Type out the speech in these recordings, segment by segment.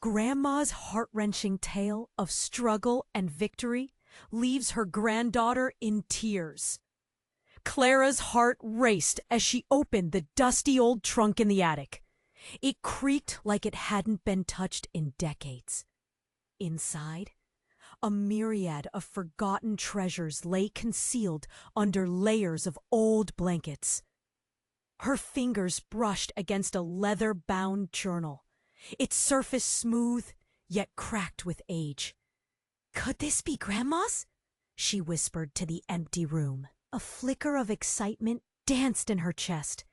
Grandma's heart-wrenching tale of struggle and victory leaves her granddaughter in tears. Clara's heart raced as she opened the dusty old trunk in the attic. It creaked like it hadn't been touched in decades. Inside, a myriad of forgotten treasures lay concealed under layers of old blankets. Her fingers brushed against a leather-bound journal, its surface smooth, yet cracked with age. "Could this be Grandma's?" she whispered to the empty room. A flicker of excitement danced in her chest.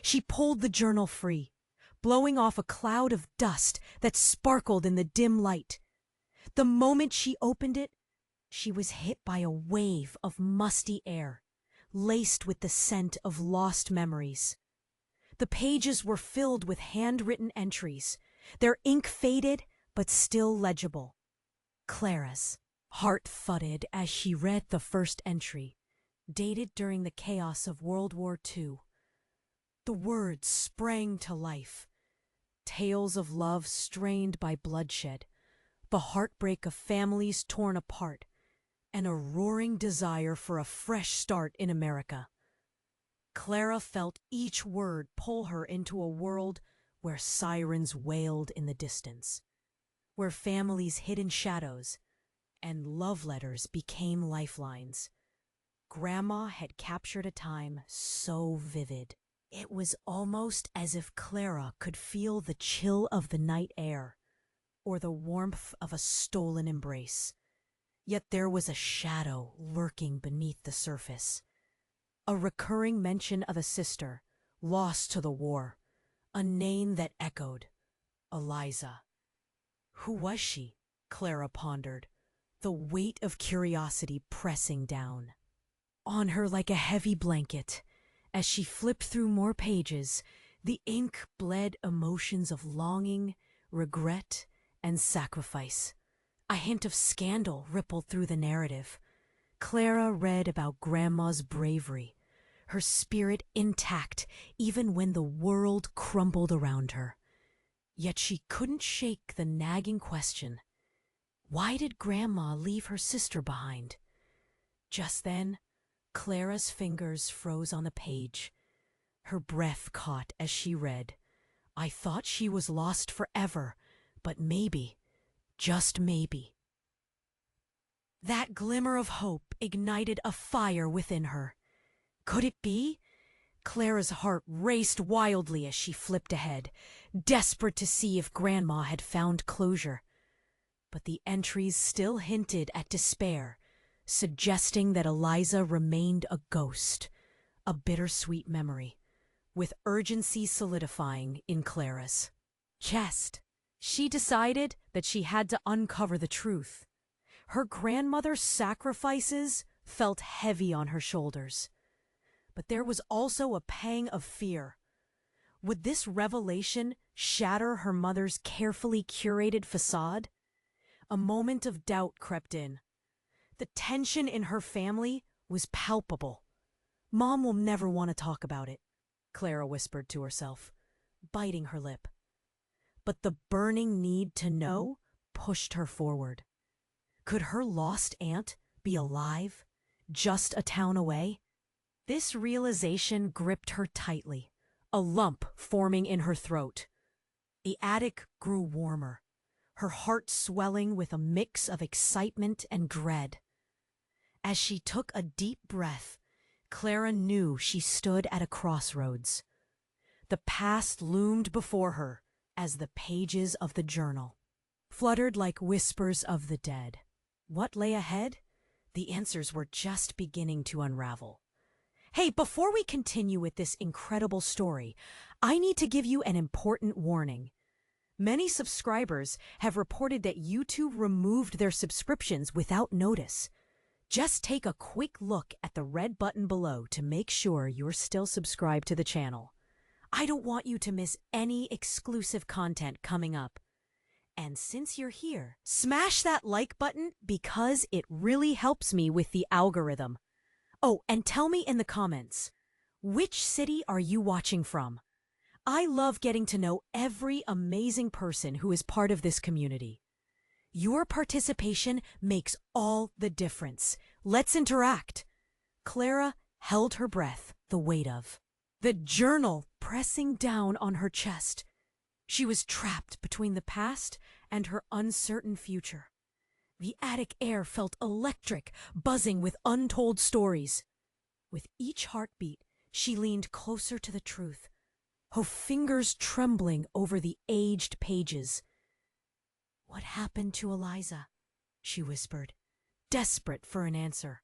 She pulled the journal free, blowing off a cloud of dust that sparkled in the dim light. The moment she opened it, she was hit by a wave of musty air, laced with the scent of lost memories. The pages were filled with handwritten entries, their ink faded but still legible. Clara's heart thudded as she read the first entry, dated during the chaos of World War II. The words sprang to life. Tales of love strained by bloodshed, the heartbreak of families torn apart, and a roaring desire for a fresh start in America. Clara felt each word pull her into a world where sirens wailed in the distance, where families hid in shadows, and love letters became lifelines. Grandma had captured a time so vivid. It was almost as if Clara could feel the chill of the night air, or the warmth of a stolen embrace. Yet there was a shadow lurking beneath the surface. A recurring mention of a sister, lost to the war, a name that echoed, Eliza. Who was she? Clara pondered, the weight of curiosity pressing down on her like a heavy blanket. As she flipped through more pages, the ink bled emotions of longing, regret, and sacrifice. A hint of scandal rippled through the narrative. Clara read about Grandma's bravery, her spirit intact even when the world crumbled around her. Yet she couldn't shake the nagging question, why did Grandma leave her sister behind? Just then, Clara's fingers froze on the page. Her breath caught as she read, "I thought she was lost forever, but maybe, just maybe." That glimmer of hope ignited a fire within her. Could it be? Clara's heart raced wildly as she flipped ahead, desperate to see if Grandma had found closure. But the entries still hinted at despair, suggesting that Eliza remained a ghost, a bittersweet memory, with urgency solidifying in Clara's chest. She decided that she had to uncover the truth. Her grandmother's sacrifices felt heavy on her shoulders. But there was also a pang of fear. Would this revelation shatter her mother's carefully curated facade? A moment of doubt crept in. The tension in her family was palpable. "Mom will never want to talk about it," Clara whispered to herself, biting her lip. But the burning need to know pushed her forward. Could her lost aunt be alive, just a town away? This realization gripped her tightly, a lump forming in her throat. The attic grew warmer, her heart swelling with a mix of excitement and dread. As she took a deep breath, Clara knew she stood at a crossroads. The past loomed before her as the pages of the journal fluttered like whispers of the dead. What lay ahead? The answers were just beginning to unravel. Hey, before we continue with this incredible story, I need to give you an important warning. Many subscribers have reported that YouTube removed their subscriptions without notice. Just take a quick look at the red button below to make sure you're still subscribed to the channel. I don't want you to miss any exclusive content coming up. And since you're here, smash that like button because it really helps me with the algorithm. Oh, and tell me in the comments, which city are you watching from? I love getting to know every amazing person who is part of this community. Your participation makes all the difference. Let's interact. Clara held her breath, the weight of the journal pressing down on her chest. She was trapped between the past and her uncertain future. The attic air felt electric, buzzing with untold stories. With each heartbeat, she leaned closer to the truth, her fingers trembling over the aged pages. "What happened to Eliza?" she whispered, desperate for an answer.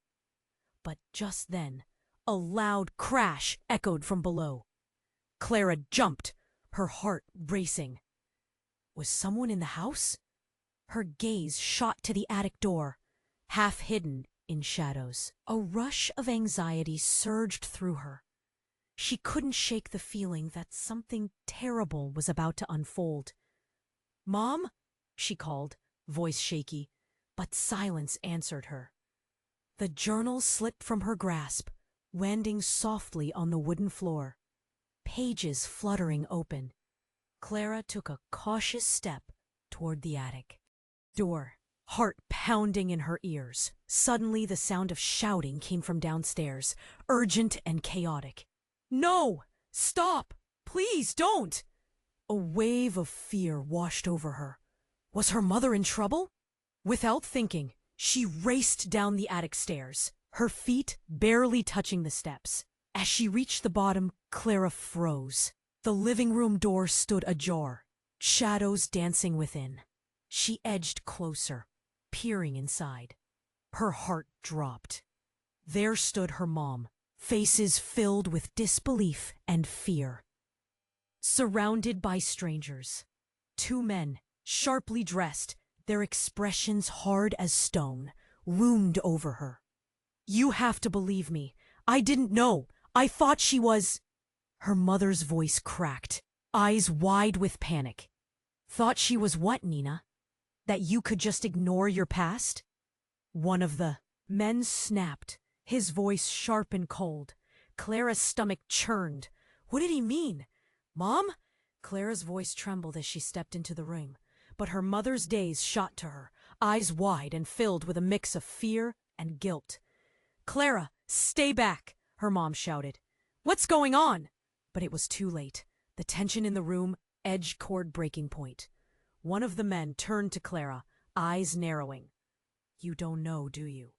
But just then, a loud crash echoed from below. Clara jumped, her heart racing. Was someone in the house? Her gaze shot to the attic door, half hidden in shadows. A rush of anxiety surged through her. She couldn't shake the feeling that something terrible was about to unfold. "Mom?" she called, voice shaky, but silence answered her. The journal slipped from her grasp, landing softly on the wooden floor, pages fluttering open. Clara took a cautious step toward the attic door, heart pounding in her ears. Suddenly, the sound of shouting came from downstairs, urgent and chaotic. "No! Stop! Please don't!" A wave of fear washed over her. Was her mother in trouble? Without thinking, she raced down the attic stairs, her feet barely touching the steps. As she reached the bottom, Clara froze. The living room door stood ajar, shadows dancing within. She edged closer, peering inside. Her heart dropped. There stood her mom, faces filled with disbelief and fear. Surrounded by strangers, two men, sharply dressed, their expressions hard as stone, loomed over her. "You have to believe me. I didn't know. I thought she was—" Her mother's voice cracked, eyes wide with panic. "Thought she was what, Nina? That you could just ignore your past?" One of the men snapped, his voice sharp and cold. Clara's stomach churned. What did he mean? "Mom?" Clara's voice trembled as she stepped into the room, but her mother's gaze shot to her, eyes wide and filled with a mix of fear and guilt. "Clara, stay back!" her mom shouted. "What's going on?" But it was too late. The tension in the room edged toward breaking point. One of the men turned to Clara, eyes narrowing. "You don't know, do you?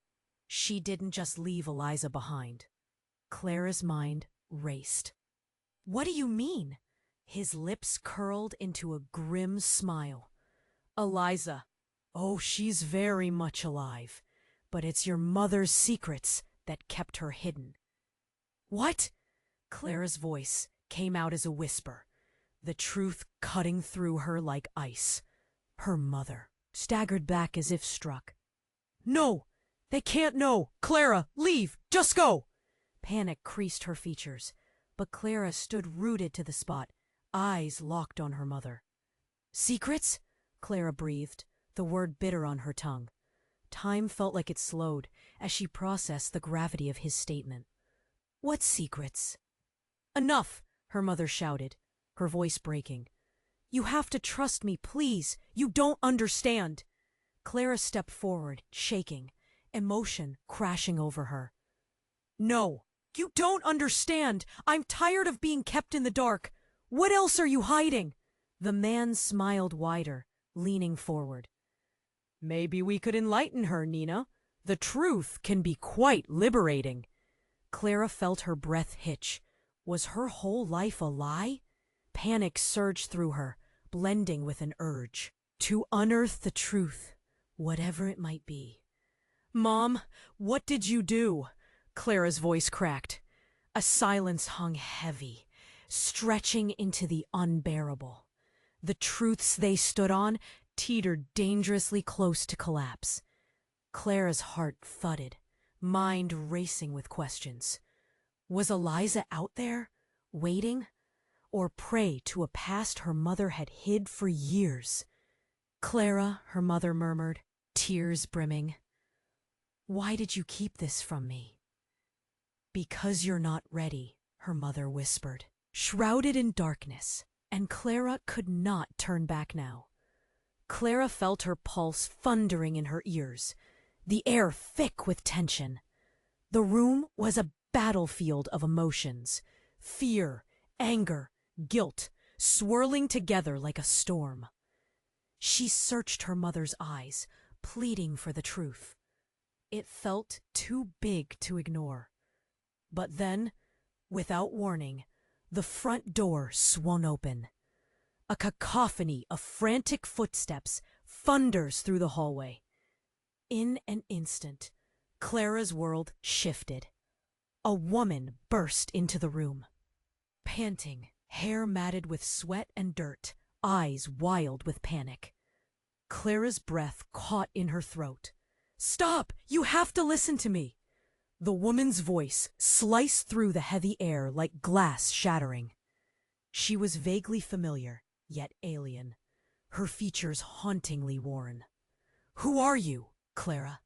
She didn't just leave Eliza behind." Clara's mind raced. "What do you mean?" His lips curled into a grim smile. "Eliza. Oh, she's very much alive. But it's your mother's secrets that kept her hidden." "What?" Clara's voice came out as a whisper, the truth cutting through her like ice. Her mother staggered back as if struck. "No! They can't know! Clara, leave! Just go!" Panic creased her features, but Clara stood rooted to the spot, eyes locked on her mother. "Secrets?" Clara breathed, the word bitter on her tongue. Time felt like it slowed as she processed the gravity of his statement. "What secrets?" "Enough!" her mother shouted, her voice breaking. "You have to trust me, please. You don't understand." Clara stepped forward, shaking, emotion crashing over her. "No, you don't understand. I'm tired of being kept in the dark. What else are you hiding?" The man smiled wider, leaning forward. "Maybe we could enlighten her, Nina. The truth can be quite liberating." Clara felt her breath hitch. Was her whole life a lie? Panic surged through her, blending with an urge to unearth the truth, whatever it might be. "Mom, what did you do?" Clara's voice cracked. A silence hung heavy, stretching into the unbearable. The truths they stood on teetered dangerously close to collapse. Clara's heart thudded, mind racing with questions. Was Eliza out there, waiting, or prey to a past her mother had hid for years? "Clara," her mother murmured, tears brimming. "Why did you keep this from me?" "Because you're not ready," her mother whispered. shrouded in darkness, and Clara could not turn back now. Clara felt her pulse thundering in her ears, the air thick with tension. The room was a battlefield of emotions, fear, anger, guilt, swirling together like a storm. She searched her mother's eyes, pleading for the truth. It felt too big to ignore. But then, without warning, the front door swung open. A cacophony of frantic footsteps thunders through the hallway. In an instant, Clara's world shifted. A woman burst into the room. Panting, hair matted with sweat and dirt, eyes wild with panic. Clara's breath caught in her throat. "Stop! You have to listen to me!" The woman's voice sliced through the heavy air like glass shattering. She was vaguely familiar, yet alien, her features hauntingly worn. "Who are you?" Clara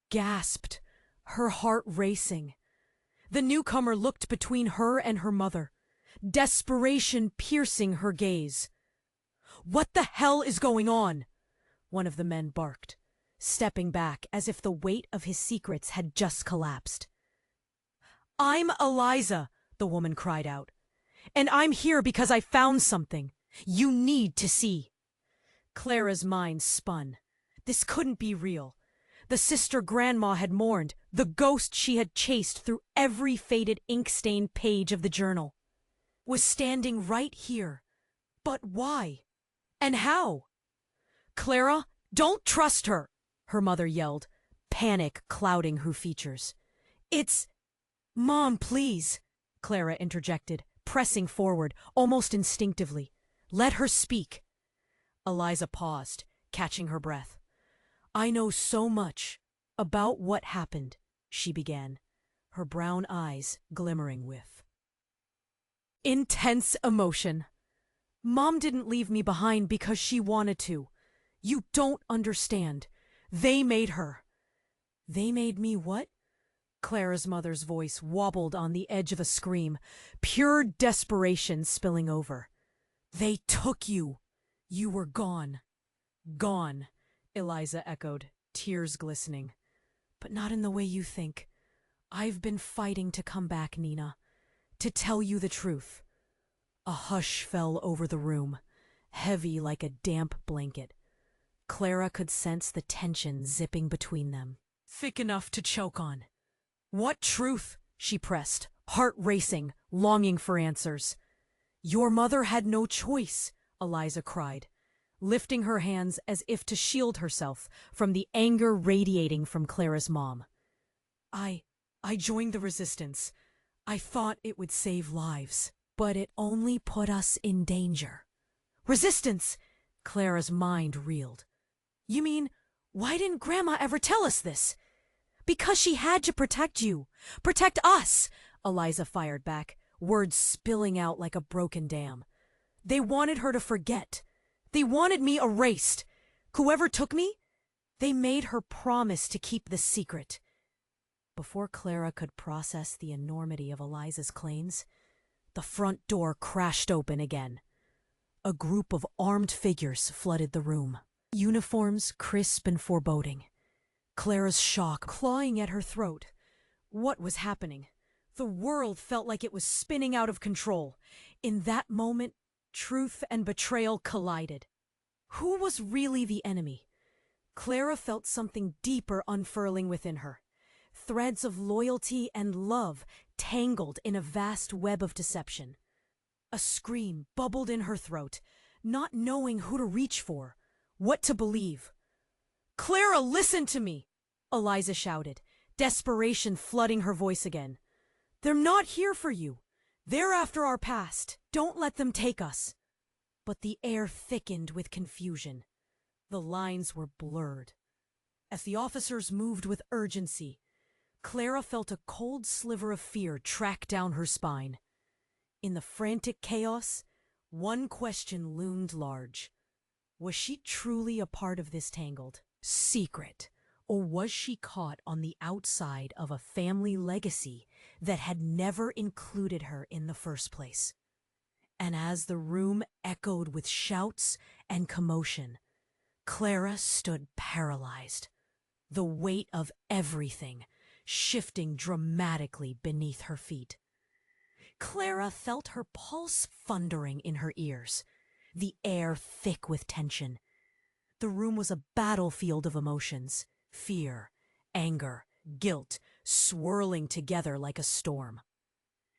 gasped, her heart racing. The newcomer looked between her and her mother, desperation piercing her gaze. "What the hell is going on?" one of the men barked, stepping back as if the weight of his secrets had just collapsed. "I'm Eliza," the woman cried out, "and I'm here because I found something. You need to see." Clara's mind spun. This couldn't be real. The sister Grandma had mourned, the ghost she had chased through every faded ink-stained page of the journal, was standing right here. But why? And how? "Clara, don't trust her!" her mother yelled, panic clouding her features. "It's—" "Mom, please," Clara interjected, pressing forward, almost instinctively. "Let her speak." Eliza paused, catching her breath. "I know so much about what happened," she began, her brown eyes glimmering with intense emotion. "Mom didn't leave me behind because she wanted to. You don't understand. They made her." "They made me what?" Clara's mother's voice wobbled on the edge of a scream, pure desperation spilling over. "They took you. You were gone." "Gone," Eliza echoed, tears glistening. "But not in the way you think. I've been fighting to come back, Nina. To tell you the truth." A hush fell over the room, heavy like a damp blanket. Clara could sense the tension zipping between them, thick enough to choke on. "What truth?" she pressed, heart racing, longing for answers. "Your mother had no choice," Eliza cried, lifting her hands as if to shield herself from the anger radiating from Clara's mom. I joined the resistance. I thought it would save lives, but it only put us in danger." "Resistance!" Clara's mind reeled. "You mean, why didn't Grandma ever tell us this?" "Because she had to protect you. Protect us!" Eliza fired back, words spilling out like a broken dam. "They wanted her to forget. They wanted me erased. Whoever took me, they made her promise to keep the secret." Before Clara could process the enormity of Eliza's claims, the front door crashed open again. A group of armed figures flooded the room, uniforms crisp and foreboding. Clara's shock clawing at her throat. What was happening? The world felt like it was spinning out of control. In that moment, truth and betrayal collided. Who was really the enemy? Clara felt something deeper unfurling within her. Threads of loyalty and love tangled in a vast web of deception. A scream bubbled in her throat, not knowing who to reach for, what to believe. "Clara, listen to me!" Eliza shouted, desperation flooding her voice again. "They're not here for you. They're after our past. Don't let them take us." But the air thickened with confusion. The lines were blurred. As the officers moved with urgency, Clara felt a cold sliver of fear track down her spine. In the frantic chaos, one question loomed large. Was she truly a part of this tangled secret, or was she caught on the outside of a family legacy that had never included her in the first place? And as the room echoed with shouts and commotion, Clara stood paralyzed, the weight of everything shifting dramatically beneath her feet. Clara felt her pulse thundering in her ears, the air thick with tension. The room was a battlefield of emotions, fear, anger, guilt, swirling together like a storm.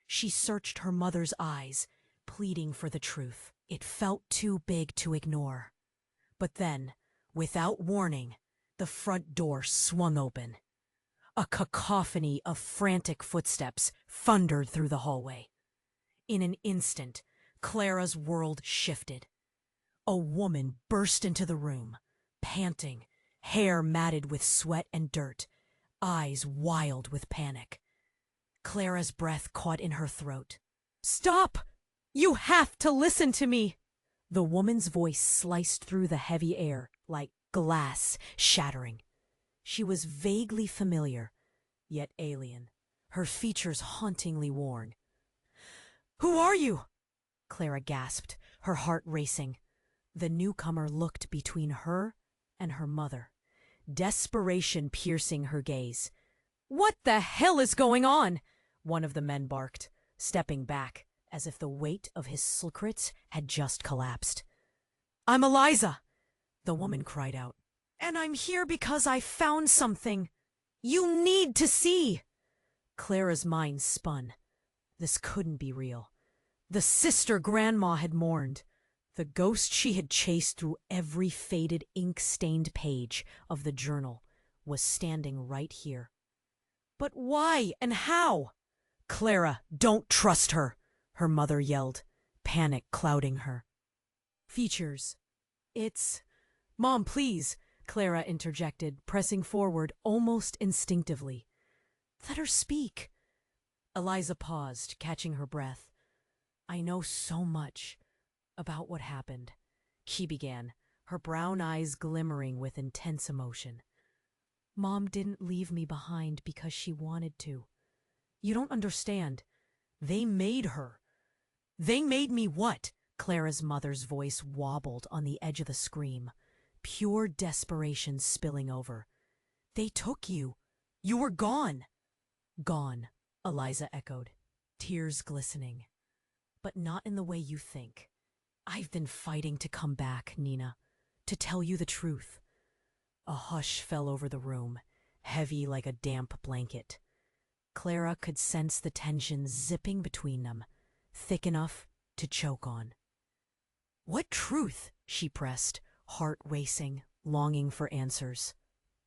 She searched her mother's eyes, pleading for the truth. It felt too big to ignore. But then, without warning, the front door swung open. A cacophony of frantic footsteps thundered through the hallway. In an instant, Clara's world shifted. A woman burst into the room, panting, hair matted with sweat and dirt, eyes wild with panic. Clara's breath caught in her throat. "Stop! You have to listen to me!" The woman's voice sliced through the heavy air like glass shattering. She was vaguely familiar, yet alien, her features hauntingly worn. "Who are you?" Clara gasped, her heart racing. The newcomer looked between her and her mother, desperation piercing her gaze. "What the hell is going on?" one of the men barked, stepping back as if the weight of his secrets had just collapsed. "I'm Eliza," the woman cried out. "And I'm here because I found something you need to see." Clara's mind spun. This couldn't be real. The sister Grandma had mourned. The ghost she had chased through every faded, ink-stained page of the journal was standing right here. But why and how? "Clara, don't trust her," her mother yelled, panic clouding her. "Features. It's—" "Mom, please," Clara interjected, pressing forward almost instinctively. "Let her speak." Eliza paused, catching her breath. "I know so much about what happened," she began, her brown eyes glimmering with intense emotion. "Mom didn't leave me behind because she wanted to. You don't understand. They made her." "They made me what?" Clara's mother's voice wobbled on the edge of the scream, pure desperation spilling over. "They took you. You were gone." "Gone," Eliza echoed, tears glistening. "But not in the way you think. I've been fighting to come back, Nina, to tell you the truth." A hush fell over the room, heavy like a damp blanket. Clara could sense the tension zipping between them, thick enough to choke on. "What truth?" she pressed, heart racing, longing for answers.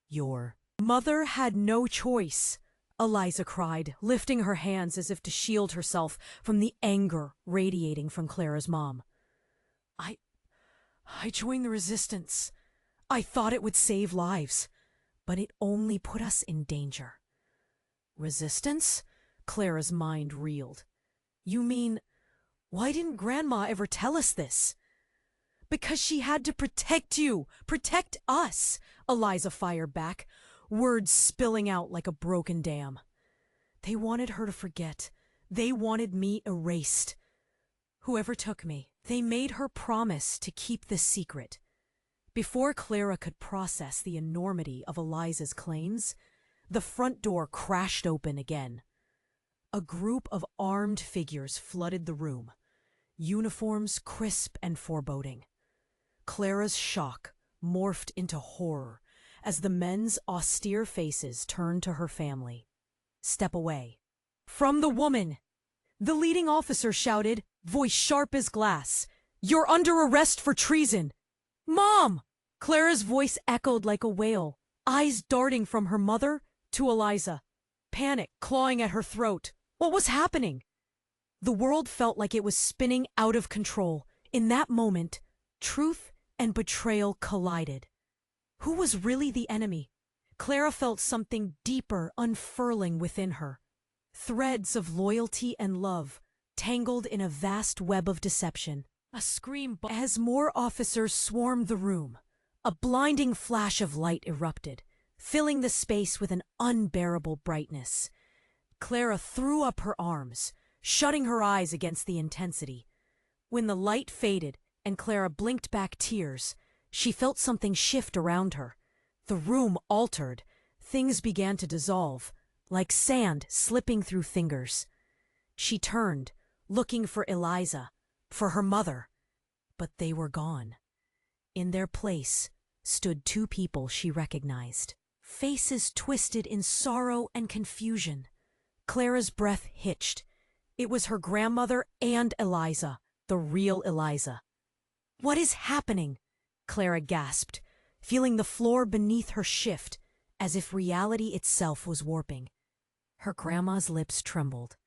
"Your mother had no choice," Eliza cried, lifting her hands as if to shield herself from the anger radiating from Clara's mom. I joined the resistance. I thought it would save lives, but it only put us in danger." "Resistance?" Clara's mind reeled. "You mean, why didn't Grandma ever tell us this?" "Because she had to protect you, protect us," Eliza fired back, words spilling out like a broken dam. "They wanted her to forget. They wanted me erased. Whoever took me, they made her promise to keep this secret." Before Clara could process the enormity of Eliza's claims, the front door crashed open again. A group of armed figures flooded the room, uniforms crisp and foreboding. Clara's shock morphed into horror as the men's austere faces turned to her family. "Step away." "From the woman!" The leading officer shouted, voice sharp as glass. "You're under arrest for treason!" "Mom!" Clara's voice echoed like a wail, eyes darting from her mother to Eliza, panic clawing at her throat. What was happening? The world felt like it was spinning out of control. In that moment, truth and betrayal collided. Who was really the enemy? Clara felt something deeper unfurling within her. Threads of loyalty and love, tangled in a vast web of deception. A scream as more officers swarmed the room. A blinding flash of light erupted, filling the space with an unbearable brightness. Clara threw up her arms, shutting her eyes against the intensity. When the light faded and Clara blinked back tears, she felt something shift around her. The room altered. Things began to dissolve, like sand slipping through fingers. She turned, looking for Eliza, for her mother, but they were gone. In their place stood two people she recognized, faces twisted in sorrow and confusion. Clara's breath hitched. It was her grandmother and Eliza, the real Eliza. "What is happening?" Clara gasped, feeling the floor beneath her shift, as if reality itself was warping. Her grandma's lips trembled.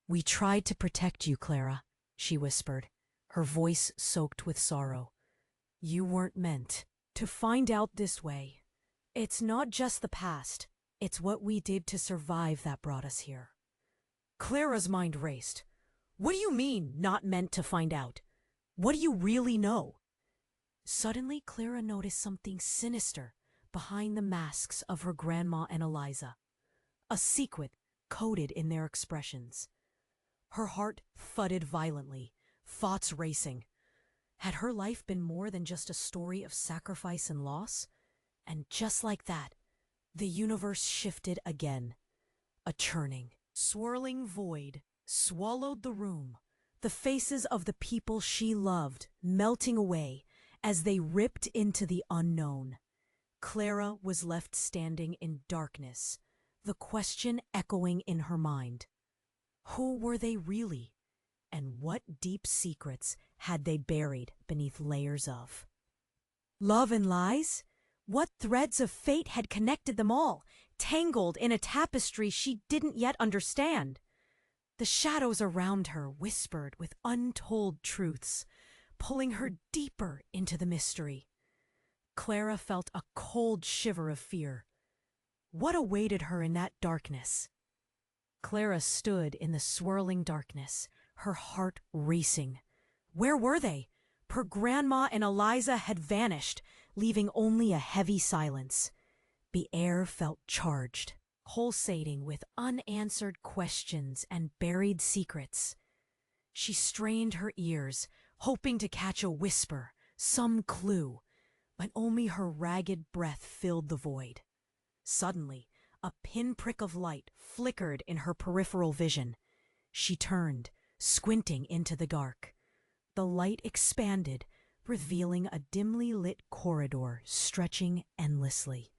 "We tried to protect you, Clara," she whispered, her voice soaked with sorrow. "You weren't meant to find out this way. It's not just the past, it's what we did to survive that brought us here." Clara's mind raced. "What do you mean, not meant to find out? What do you really know?" Suddenly, Clara noticed something sinister behind the masks of her grandma and Eliza. A secret coded in their expressions. Her heart thudded violently, thoughts racing. Had her life been more than just a story of sacrifice and loss? And just like that, the universe shifted again. A churning, swirling void swallowed the room, the faces of the people she loved melting away as they ripped into the unknown. Clara was left standing in darkness, the question echoing in her mind. Who were they really? And what deep secrets had they buried beneath layers of love and lies? What threads of fate had connected them all, tangled in a tapestry she didn't yet understand? The shadows around her whispered with untold truths, pulling her deeper into the mystery. Clara felt a cold shiver of fear. What awaited her in that darkness? Clara stood in the swirling darkness, her heart racing. Where were they? Her grandma and Eliza had vanished, leaving only a heavy silence. The air felt charged, pulsating with unanswered questions and buried secrets. She strained her ears, hoping to catch a whisper, some clue, but only her ragged breath filled the void. Suddenly, a pinprick of light flickered in her peripheral vision. She turned, squinting into the dark. The light expanded, revealing a dimly lit corridor stretching endlessly.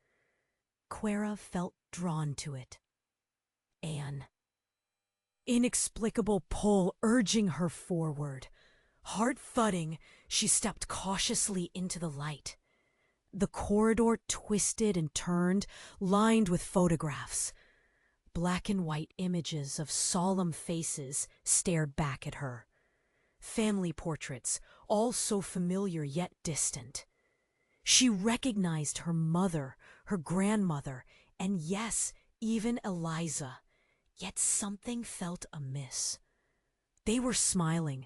Clara felt drawn to it. An inexplicable pull urging her forward. Heart thudding, she stepped cautiously into the light. The corridor twisted and turned, lined with photographs. Black and white images of solemn faces stared back at her. Family portraits, all so familiar yet distant. She recognized her mother, her grandmother, and yes, even Eliza. Yet something felt amiss. They were smiling,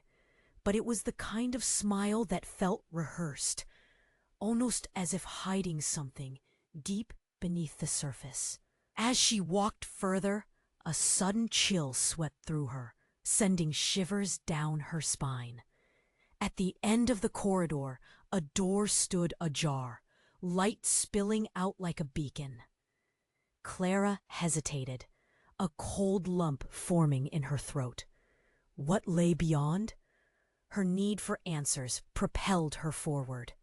but it was the kind of smile that felt rehearsed, almost as if hiding something deep beneath the surface. As she walked further, a sudden chill swept through her, sending shivers down her spine. At the end of the corridor, a door stood ajar, light spilling out like a beacon. Clara hesitated, a cold lump forming in her throat. What lay beyond? Her need for answers propelled her forward.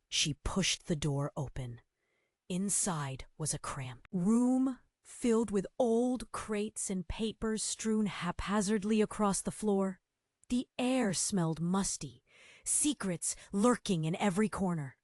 She pushed the door open. Inside was a cramped room filled with old crates and papers strewn haphazardly across the floor. The air smelled musty, secrets lurking in every corner.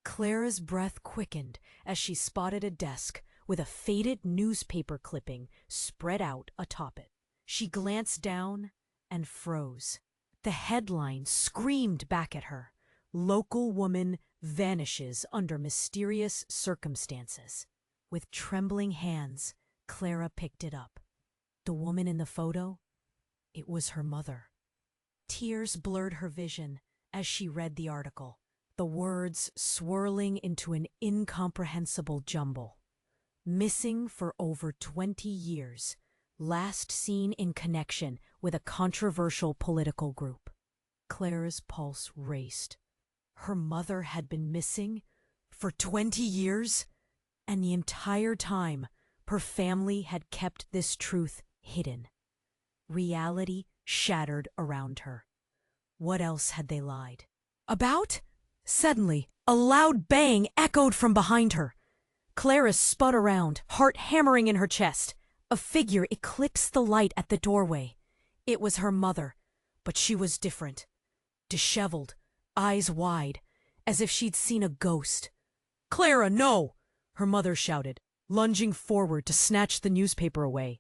Clara's breath quickened as she spotted a desk with a faded newspaper clipping spread out atop it. She glanced down and froze. The headline screamed back at her. Local woman vanishes under mysterious circumstances. With trembling hands, Clara picked it up. The woman in the photo? It was her mother. Tears blurred her vision as she read the article, the words swirling into an incomprehensible jumble. Missing for over 20 years, last seen in connection with a controversial political group. Clara's pulse raced. Her mother had been missing for 20 years, and the entire time her family had kept this truth hidden. Reality shattered around her. What else had they lied about? Suddenly, a loud bang echoed from behind her. Clara spun around, heart hammering in her chest. A figure eclipsed the light at the doorway. It was her mother, but she was different. Disheveled, eyes wide, as if she'd seen a ghost. "Clara, no!" her mother shouted, lunging forward to snatch the newspaper away.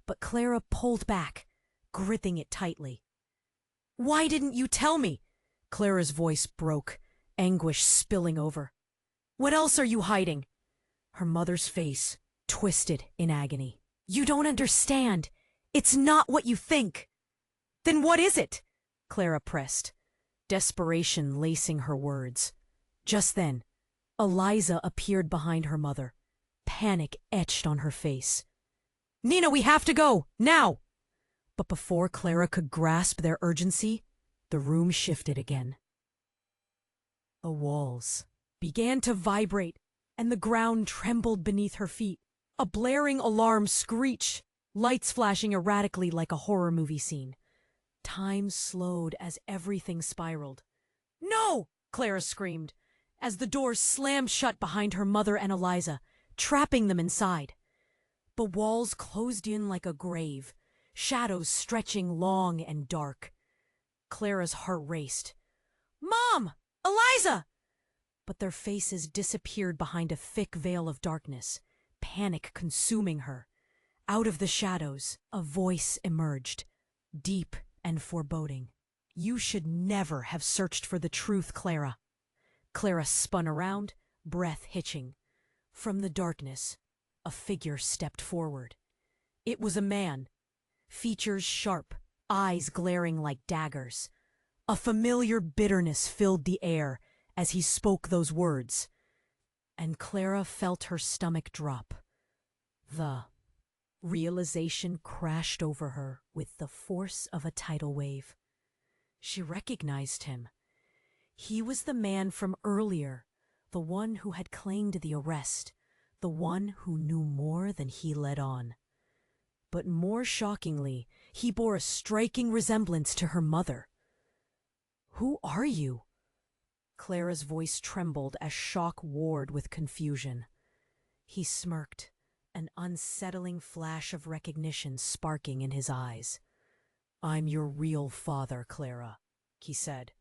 But Clara pulled back, gripping it tightly. "Why didn't you tell me?" Clara's voice broke, anguish spilling over. "What else are you hiding?" Her mother's face twisted in agony. "You don't understand. It's not what you think." "Then what is it?" Clara pressed, desperation lacing her words. Just then, Eliza appeared behind her mother, panic etched on her face. "Nina, we have to go, now!" But before Clara could grasp their urgency, the room shifted again. The walls began to vibrate, and the ground trembled beneath her feet. A blaring alarm screeched, lights flashing erratically like a horror movie scene. Time slowed as everything spiraled. "No!" Clara screamed, as the doors slammed shut behind her mother and Eliza, trapping them inside. The walls closed in like a grave, shadows stretching long and dark. Clara's heart raced. "Mom! Eliza!" But their faces disappeared behind a thick veil of darkness, panic consuming her. Out of the shadows, a voice emerged, deep and foreboding. "You should never have searched for the truth, Clara." Clara spun around, breath hitching. From the darkness, a figure stepped forward. It was a man, features sharp, eyes glaring like daggers. A familiar bitterness filled the air as he spoke those words, and Clara felt her stomach drop. The realization crashed over her with the force of a tidal wave. She recognized him. He was the man from earlier, the one who had claimed the arrest, the one who knew more than he let on. But more shockingly, he bore a striking resemblance to her mother. "Who are you?" Clara's voice trembled as shock warred with confusion. He smirked, an unsettling flash of recognition sparking in his eyes. "I'm your real father, Clara," he said,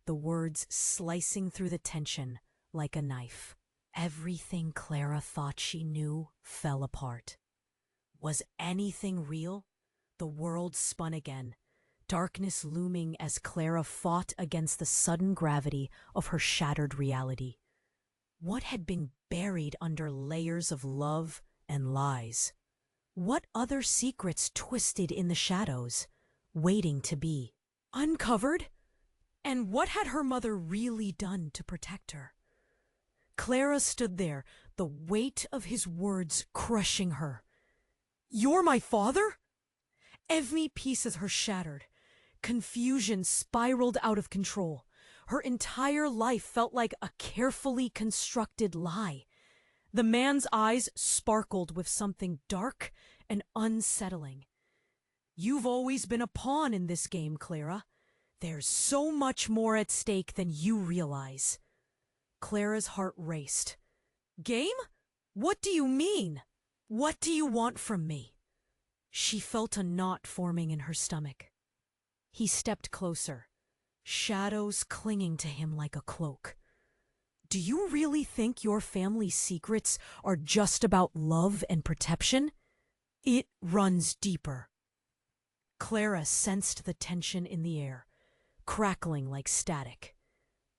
the words slicing through the tension like a knife. Everything Clara thought she knew fell apart. Was anything real? The world spun again, darkness looming as Clara fought against the sudden gravity of her shattered reality. What had been buried under layers of love and lies? What other secrets twisted in the shadows, waiting to be uncovered? And what had her mother really done to protect her? Clara stood there, the weight of his words crushing her. "You're my father?" Every piece of her shattered. Confusion spiraled out of control. Her entire life felt like a carefully constructed lie. The man's eyes sparkled with something dark and unsettling. "You've always been a pawn in this game, Clara. There's so much more at stake than you realize." Clara's heart raced. "Game? What do you mean? What do you want from me?" She felt a knot forming in her stomach. He stepped closer, shadows clinging to him like a cloak. "Do you really think your family's secrets are just about love and protection? It runs deeper." Clara sensed the tension in the air, crackling like static.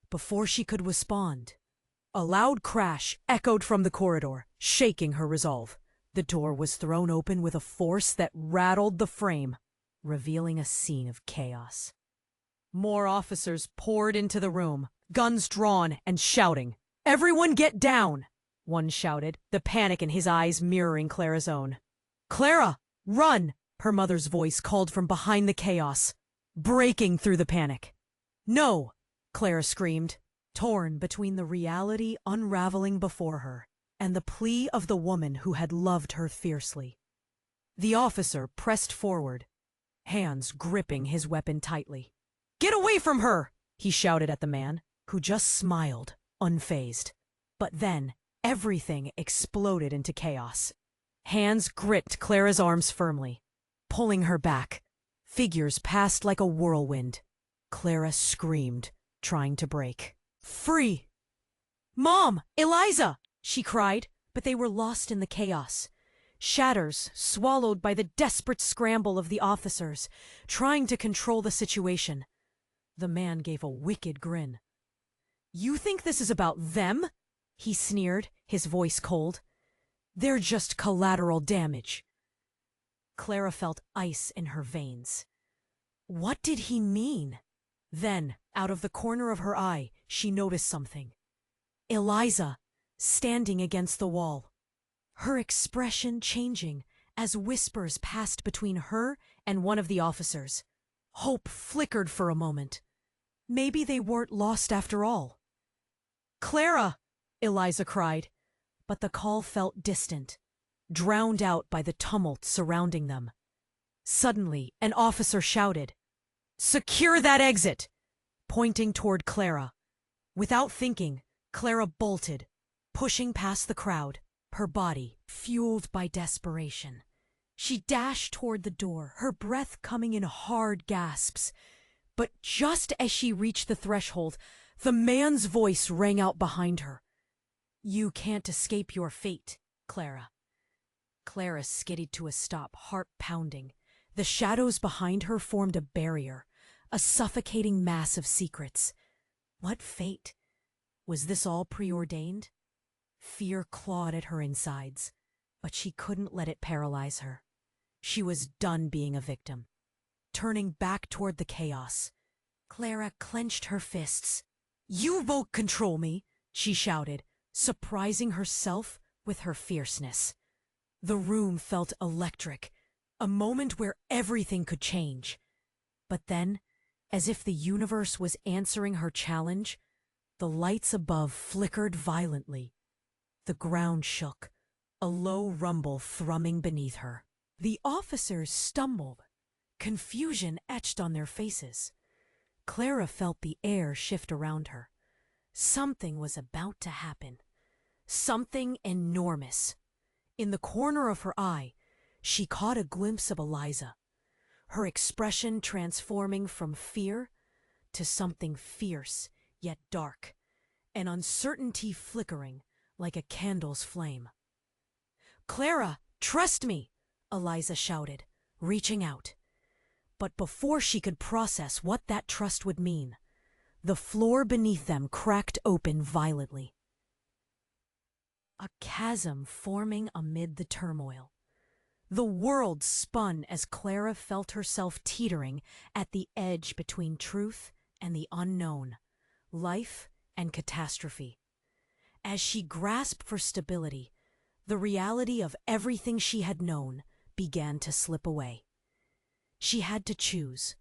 Before she could respond, a loud crash echoed from the corridor, shaking her resolve. The door was thrown open with a force that rattled the frame, revealing a scene of chaos. More officers poured into the room, guns drawn and shouting. "Everyone get down!" one shouted, the panic in his eyes mirroring Clara's own. "Clara, run!" her mother's voice called from behind the chaos, breaking through the panic. No! Clara screamed, torn between the reality unraveling before her and the plea of the woman who had loved her fiercely. The officer pressed forward, hands gripping his weapon tightly. "Get away from her!" he shouted at the man, who just smiled, unfazed. But then, everything exploded into chaos. Hands gripped Clara's arms firmly, pulling her back. Figures passed like a whirlwind. Clara screamed, trying to break. "Free! Mom! Eliza!" she cried, but they were lost in the chaos. Shatters swallowed by the desperate scramble of the officers, trying to control the situation. The man gave a wicked grin. "You think this is about them?" he sneered, his voice cold. "They're just collateral damage." Clara felt ice in her veins. What did he mean? Then, out of the corner of her eye, she noticed something. Eliza, standing against the wall. Her expression changing as whispers passed between her and one of the officers. Hope flickered for a moment. Maybe they weren't lost after all. "Clara!" Eliza cried, but the call felt distant, drowned out by the tumult surrounding them. Suddenly, an officer shouted, "Secure that exit!" pointing toward Clara. Without thinking, Clara bolted, pushing past the crowd, her body fueled by desperation. She dashed toward the door, her breath coming in hard gasps. But just as she reached the threshold, the man's voice rang out behind her. "You can't escape your fate, Clara." Clara skidded to a stop, heart pounding. The shadows behind her formed a barrier, a suffocating mass of secrets. What fate? Was this all preordained? Fear clawed at her insides, but she couldn't let it paralyze her. She was done being a victim. Turning back toward the chaos, Clara clenched her fists. "You won't control me!" she shouted, surprising herself with her fierceness. The room felt electric, a moment where everything could change. But then, as if the universe was answering her challenge, the lights above flickered violently. The ground shook, a low rumble thrumming beneath her. The officers stumbled, confusion etched on their faces. Clara felt the air shift around her. Something was about to happen. Something enormous. In the corner of her eye, she caught a glimpse of Eliza, her expression transforming from fear to something fierce yet dark, an uncertainty flickering like a candle's flame. "Clara, trust me!" Eliza shouted, reaching out. But before she could process what that trust would mean, the floor beneath them cracked open violently. A chasm forming amid the turmoil. The world spun as Clara felt herself teetering at the edge between truth and the unknown, life and catastrophe. As she grasped for stability, the reality of everything she had known began to slip away. She had to choose,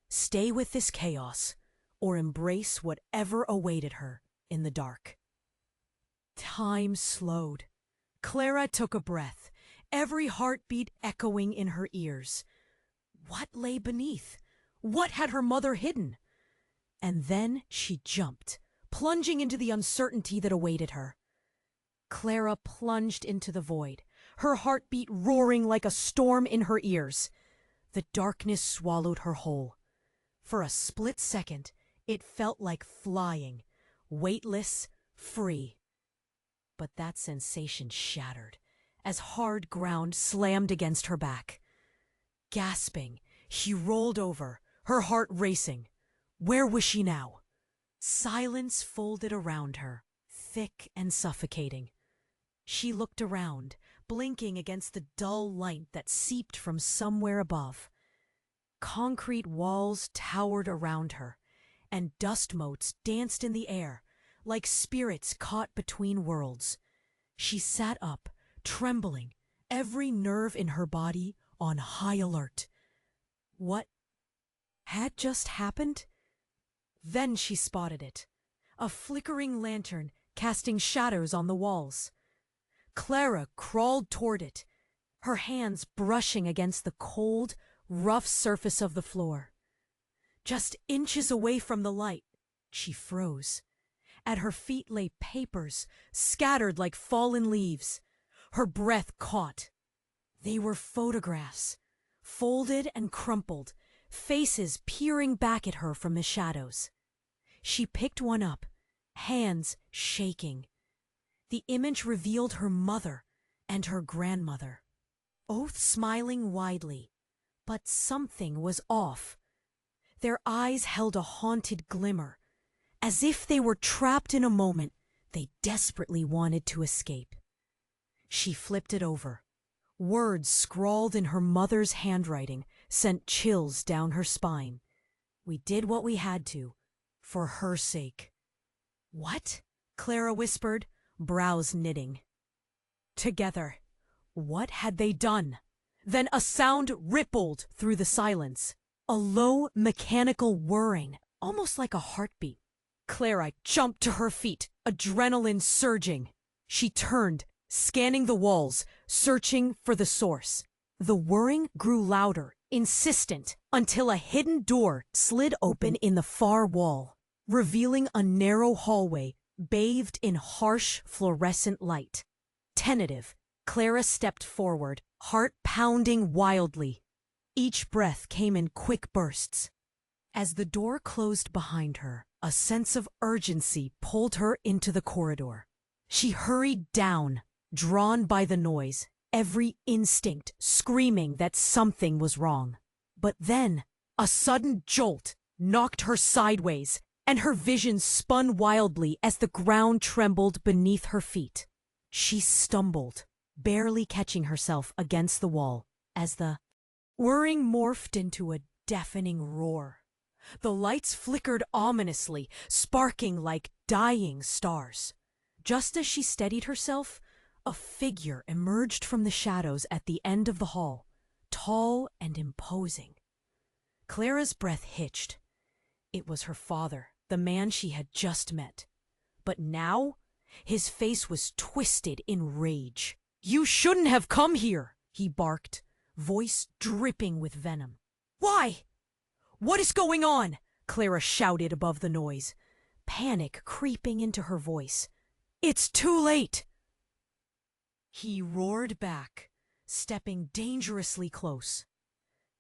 stay with this chaos or embrace whatever awaited her in the dark. Time slowed. Clara took a breath, every heartbeat echoing in her ears. What lay beneath? What had her mother hidden? And then she jumped, plunging into the uncertainty that awaited her. Clara plunged into the void, her heartbeat roaring like a storm in her ears. The darkness swallowed her whole. For a split second, it felt like flying, weightless, free. But that sensation shattered as hard ground slammed against her back. Gasping, she rolled over, her heart racing. Where was she now? Silence folded around her, thick and suffocating. She looked around, blinking against the dull light that seeped from somewhere above. Concrete walls towered around her, and dust motes danced in the air, like spirits caught between worlds. She sat up, trembling, every nerve in her body on high alert. What had just happened? Then she spotted it. A flickering lantern casting shadows on the walls. Clara crawled toward it, her hands brushing against the cold, rough surface of the floor. Just inches away from the light, she froze. At her feet lay papers, scattered like fallen leaves. Her breath caught. They were photographs, folded and crumpled, faces peering back at her from the shadows. She picked one up, hands shaking. The image revealed her mother and her grandmother, both smiling widely, but something was off. Their eyes held a haunted glimmer, as if they were trapped in a moment they desperately wanted to escape. She flipped it over. Words scrawled in her mother's handwriting sent chills down her spine. "We did what we had to, for her sake." "What?" Clara whispered, brows knitting. Together. What had they done? Then a sound rippled through the silence. A low, mechanical whirring, almost like a heartbeat. Clara jumped to her feet, adrenaline surging. She turned, scanning the walls, searching for the source. The whirring grew louder, insistent, until a hidden door slid open in the far wall, revealing a narrow hallway bathed in harsh fluorescent light. Tentative, Clara stepped forward, heart pounding wildly. Each breath came in quick bursts. As the door closed behind her, a sense of urgency pulled her into the corridor. She hurried down, drawn by the noise, every instinct screaming that something was wrong. But then, a sudden jolt knocked her sideways, and her vision spun wildly as the ground trembled beneath her feet. She stumbled, barely catching herself against the wall, as the whirring morphed into a deafening roar. The lights flickered ominously, sparking like dying stars. Just as she steadied herself, a figure emerged from the shadows at the end of the hall, tall and imposing. Clara's breath hitched. It was her father, the man she had just met. But now, his face was twisted in rage. "You shouldn't have come here," he barked, voice dripping with venom. "Why? What is going on?" Clara shouted above the noise, panic creeping into her voice. "It's too late!" He roared back, stepping dangerously close.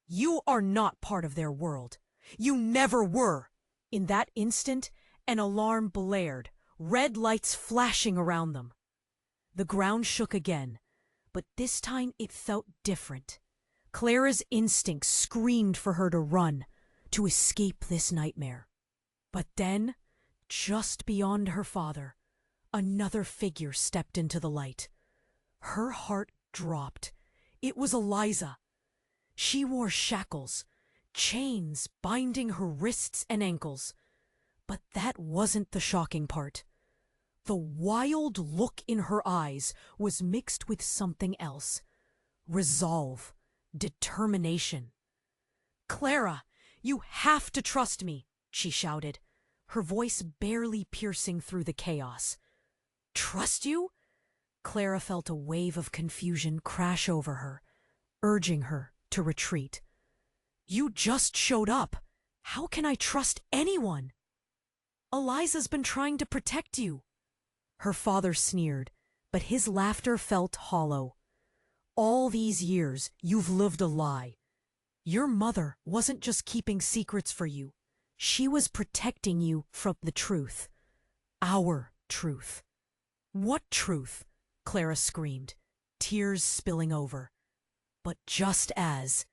"You are not part of their world. You never were." In that instant, an alarm blared, red lights flashing around them. The ground shook again, but this time it felt different. Clara's instincts screamed for her to run, to escape this nightmare. But then, just beyond her father, another figure stepped into the light. Her heart dropped. It was Eliza. She wore shackles, chains binding her wrists and ankles. But that wasn't the shocking part. The wild look in her eyes was mixed with something else. Resolve, determination. "Clara, you have to trust me," she shouted, her voice barely piercing through the chaos. "Trust you?" Clara felt a wave of confusion crash over her, urging her to retreat. "You just showed up. How can I trust anyone?" "Eliza's been trying to protect you." Her father sneered, but his laughter felt hollow. "All these years, you've lived a lie. Your mother wasn't just keeping secrets for you. She was protecting you from the truth. Our truth." "What truth?" Clara screamed, tears spilling over. But just as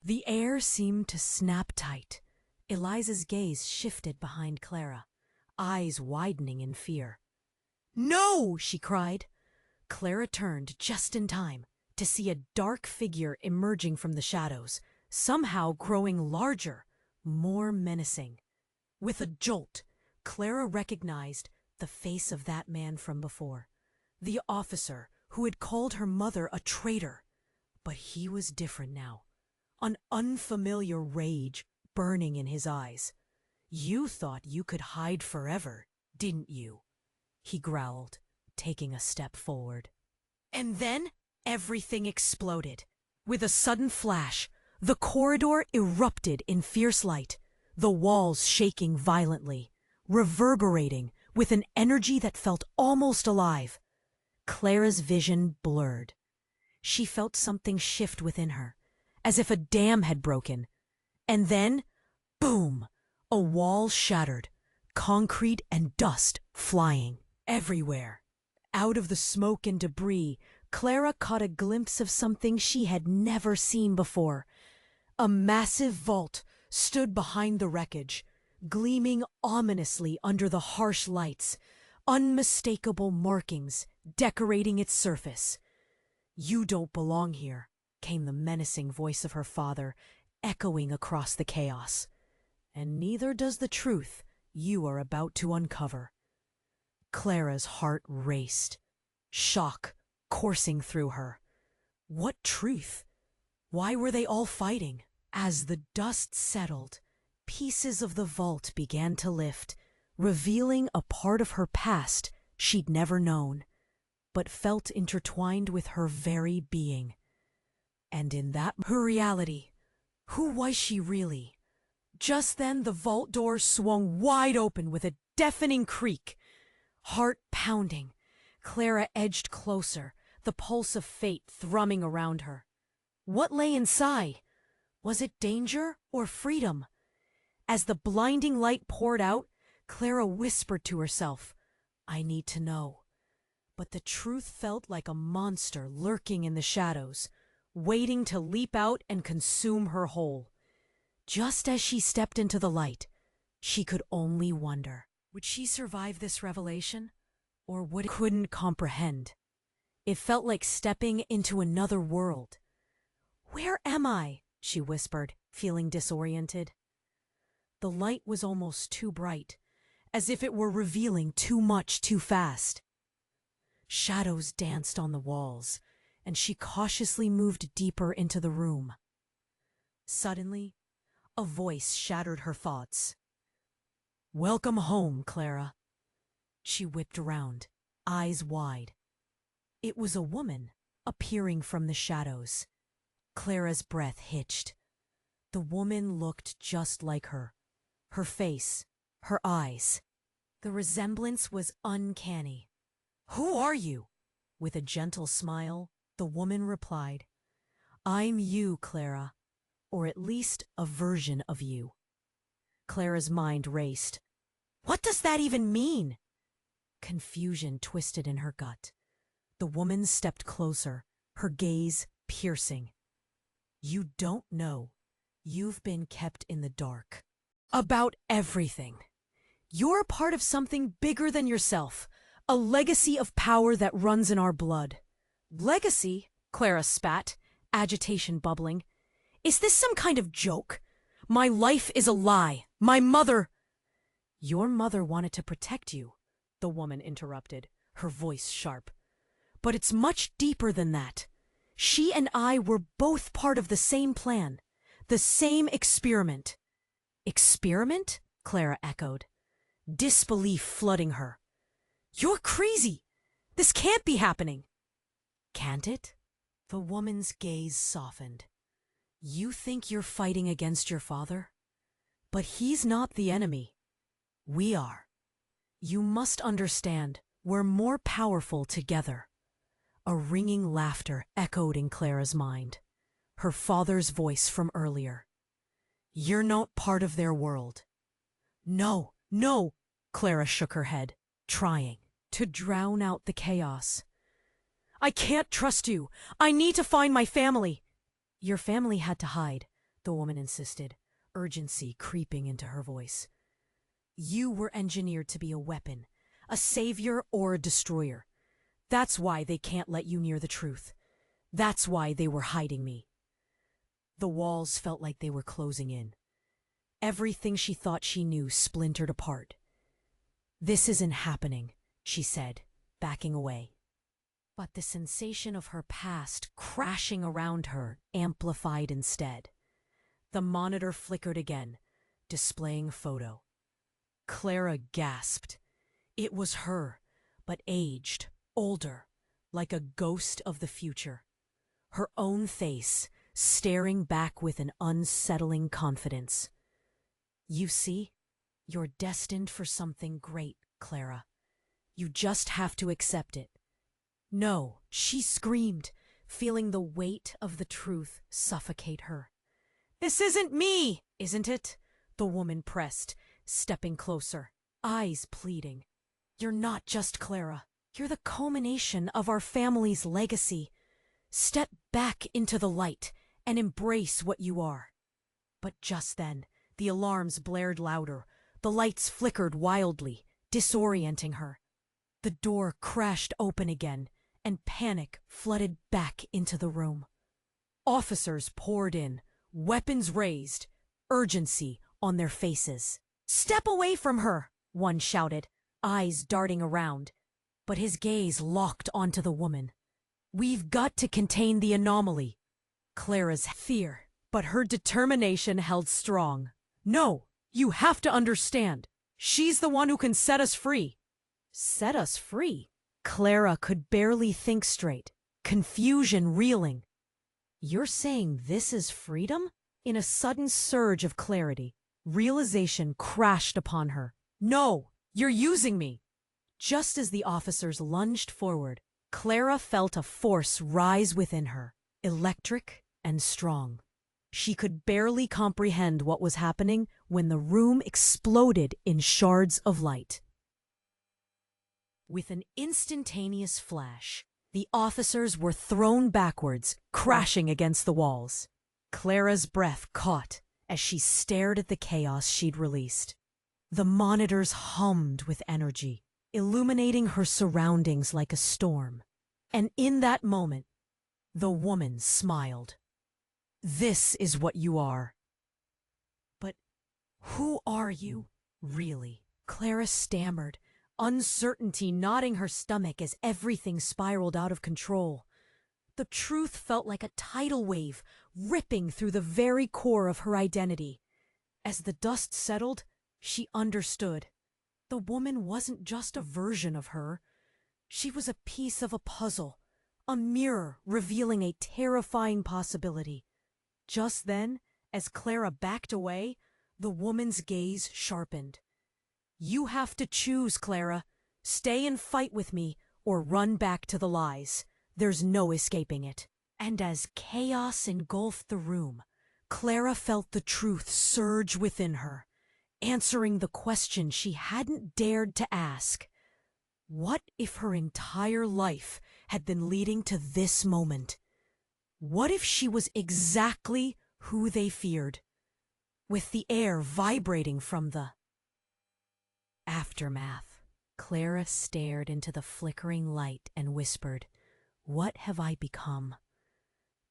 the air seemed to snap tight, Eliza's gaze shifted behind Clara, eyes widening in fear. "No!" she cried. Clara turned just in time to see a dark figure emerging from the shadows, somehow growing larger, more menacing. With a jolt, Clara recognized the face of that man from before, the officer who had called her mother a traitor. But he was different now, an unfamiliar rage burning in his eyes. "You thought you could hide forever, didn't you?" he growled, taking a step forward. And then everything exploded. With a sudden flash, the corridor erupted in fierce light, the walls shaking violently, reverberating with an energy that felt almost alive. Clara's vision blurred. She felt something shift within her, as if a dam had broken. And then, boom! A wall shattered, concrete and dust flying everywhere. Out of the smoke and debris, Clara caught a glimpse of something she had never seen before. A massive vault stood behind the wreckage, gleaming ominously under the harsh lights, unmistakable markings decorating its surface. "You don't belong here," came the menacing voice of her father, echoing across the chaos. "And neither does the truth you are about to uncover." Clara's heart raced, shock coursing through her. What truth? Why were they all fighting? As the dust settled, pieces of the vault began to lift, revealing a part of her past she'd never known, but felt intertwined with her very being. And in that, her reality. Who was she really? Just then the vault door swung wide open with a deafening creak. Heart pounding, Clara edged closer, the pulse of fate thrumming around her. What lay inside? Was it danger or freedom? As the blinding light poured out, Clara whispered to herself, "I need to know." But the truth felt like a monster lurking in the shadows, waiting to leap out and consume her whole. Just as she stepped into the light, she could only wonder, would she survive this revelation? Or would it couldn't comprehend? It felt like stepping into another world. "Where am I?" she whispered, feeling disoriented. The light was almost too bright, as if it were revealing too much too fast. Shadows danced on the walls, and she cautiously moved deeper into the room. Suddenly, a voice shattered her thoughts. "Welcome home, Clara." She whipped around, eyes wide. It was a woman, appearing from the shadows. Clara's breath hitched. The woman looked just like her. Her face, her eyes. The resemblance was uncanny. "Who are you?" With a gentle smile, the woman replied, "I'm you, Clara, or at least a version of you." Clara's mind raced. What does that even mean? Confusion twisted in her gut. The woman stepped closer, her gaze piercing. "You don't know. You've been kept in the dark. About everything. You're part of something bigger than yourself, a legacy of power that runs in our blood." "Legacy?" Clara spat, agitation bubbling. "Is this some kind of joke? My life is a lie. My mother—" "Your mother wanted to protect you," the woman interrupted, her voice sharp. "But it's much deeper than that. She and I were both part of the same plan, the same experiment." "Experiment?" Clara echoed, disbelief flooding her. "You're crazy! This can't be happening!" "Can't it?" The woman's gaze softened. "You think you're fighting against your father? But he's not the enemy. We are. You must understand, we're more powerful together." A ringing laughter echoed in Clara's mind. Her father's voice from earlier. "You're not part of their world." "No, no!" Clara shook her head, trying to drown out the chaos. "I can't trust you. I need to find my family." "Your family had to hide," the woman insisted, urgency creeping into her voice. "You were engineered to be a weapon, a savior or a destroyer. That's why they can't let you near the truth. That's why they were hiding me." The walls felt like they were closing in. Everything she thought she knew splintered apart. "This isn't happening," she said, backing away. But the sensation of her past crashing around her amplified instead. The monitor flickered again, displaying a photo. Clara gasped. It was her, but aged, older, like a ghost of the future. Her own face staring back with an unsettling confidence. You see, you're destined for something great, Clara. You just have to accept it. No, she screamed, feeling the weight of the truth suffocate her. This isn't me, isn't it? The woman pressed, stepping closer, eyes pleading. You're not just Clara. You're the culmination of our family's legacy. Step back into the light and embrace what you are. But just then, the alarms blared louder. The lights flickered wildly, disorienting her. The door crashed open again, and panic flooded back into the room. Officers poured in, weapons raised, urgency on their faces. "Step away from her!" one shouted, eyes darting around, but his gaze locked onto the woman. "We've got to contain the anomaly." Clara's fear, but her determination held strong. "No, you have to understand. She's the one who can set us free." Set us free? Clara could barely think straight, confusion reeling. You're saying this is freedom? In a sudden surge of clarity, realization crashed upon her. No, you're using me. Just as the officers lunged forward, Clara felt a force rise within her, electric and strong. She could barely comprehend what was happening when the room exploded in shards of light. With an instantaneous flash, the officers were thrown backwards, crashing against the walls. Clara's breath caught as she stared at the chaos she'd released. The monitors hummed with energy, illuminating her surroundings like a storm. And in that moment, the woman smiled. This is what you are. But who are you, really? Clara stammered, uncertainty knotting her stomach as everything spiraled out of control. The truth felt like a tidal wave ripping through the very core of her identity. As the dust settled, she understood. The woman wasn't just a version of her. She was a piece of a puzzle, a mirror revealing a terrifying possibility. Just then, as Clara backed away, the woman's gaze sharpened. You have to choose, Clara. Stay and fight with me, or run back to the lies. There's no escaping it. And as chaos engulfed the room, Clara felt the truth surge within her, answering the question she hadn't dared to ask. What if her entire life had been leading to this moment? What if she was exactly who they feared? With the air vibrating from the aftermath, Clara stared into the flickering light and whispered, "What have I become?"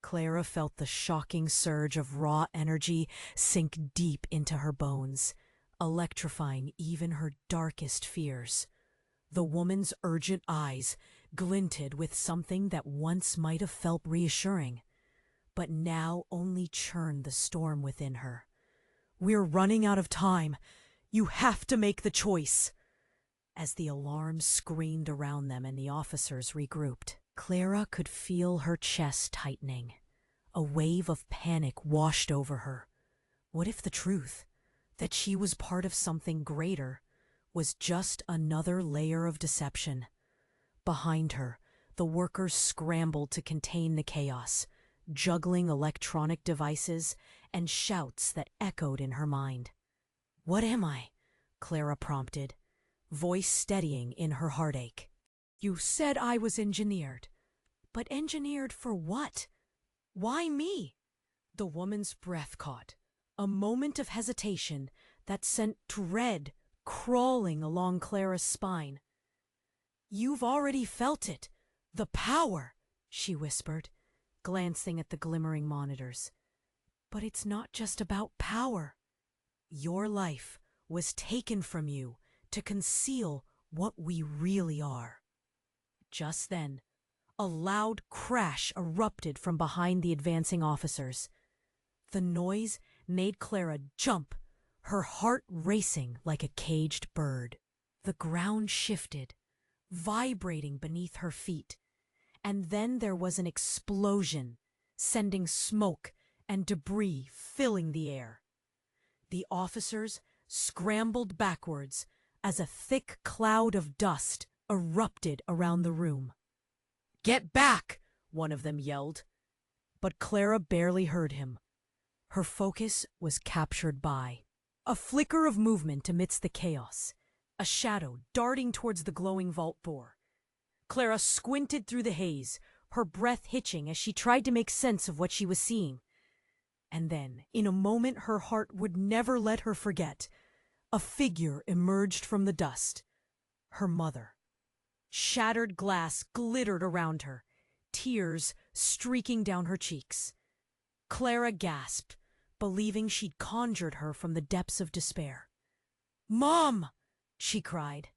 Clara felt the shocking surge of raw energy sink deep into her bones, electrifying even her darkest fears. The woman's urgent eyes glinted with something that once might have felt reassuring, but now only churned the storm within her. "We're running out of time. You have to make the choice." As the alarms screamed around them and the officers regrouped, Clara could feel her chest tightening. A wave of panic washed over her. What if the truth, that she was part of something greater, was just another layer of deception? Behind her, the workers scrambled to contain the chaos, juggling electronic devices and shouts that echoed in her mind. "What am I?" Clara prompted, voice steadying in her heartache. "You said I was engineered. But engineered for what? Why me?" The woman's breath caught, a moment of hesitation that sent dread crawling along Clara's spine. "You've already felt it. The power," she whispered, glancing at the glimmering monitors. "But it's not just about power. Your life was taken from you to conceal what we really are." Just then, a loud crash erupted from behind the advancing officers. The noise made Clara jump, her heart racing like a caged bird. The ground shifted, vibrating beneath her feet, and then there was an explosion, sending smoke and debris filling the air. The officers scrambled backwards as a thick cloud of dust erupted around the room. "Get back!" one of them yelled. But Clara barely heard him. Her focus was captured by a flicker of movement amidst the chaos, a shadow darting towards the glowing vault door. Clara squinted through the haze, her breath hitching as she tried to make sense of what she was seeing. And then, in a moment her heart would never let her forget, a figure emerged from the dust. Her mother. Shattered glass glittered around her, tears streaking down her cheeks. Clara gasped, believing she'd conjured her from the depths of despair. "Mom!" she cried,